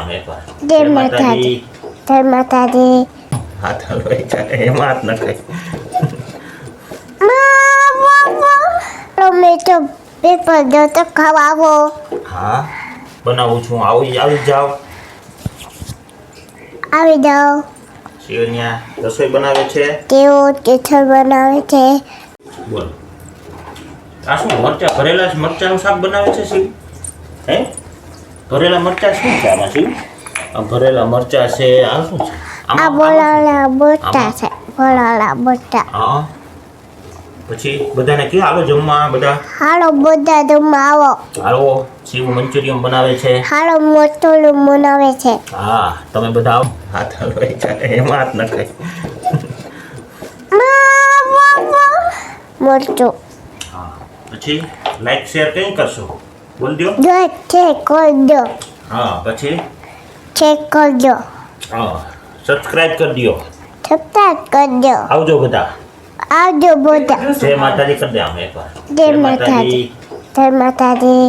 આમ એકવાર જય માતાજી. જય માતાજી. હાથ હલવાઈ જાય એમાં હાથ નખાય. મેં તો પેપર દો તો ખવાવો. હા બનાવું છું. આવી જાઓ. આવી જાઓ. શિવન્યા રસોઈ બનાવે છે. તેઓ ટીચર બનાવે છે. બોલો આ શું મરચા ભરેલા મરચાનું શાક બનાવે છે શિવ? હે ભરેલા મરચા શું છે આમાં શિવ? આ ભરેલા મરચા છે. આ શું છે? આ બોલાલા બોટા છે. બોલાલા બોટા. હા પછી બધાને કયો હાલો જમવા બધા. હાલો બધા જમવા આવો. હાલો શિવ મંચુરિયન બનાવે છે. હાલો મોટોલું બનાવે છે. હા તમે બધા આવો. હાથ હલવાઈ જાય એમાં હાથ નખાય. મોટું. હા પછી લાઈક શેર કઈ કરશો બોલ દો. જો ચેક કરજો. હા પછી ચેક કરજો. હા સબસ્ક્રાઇબ કરી દો. સબસ્ક્રાઇબ કરજો. આવજો બધા. આવજો બધા. જય માતાજી કરી દે આમ એકવાર. જય માતાજી. જય માતાજી.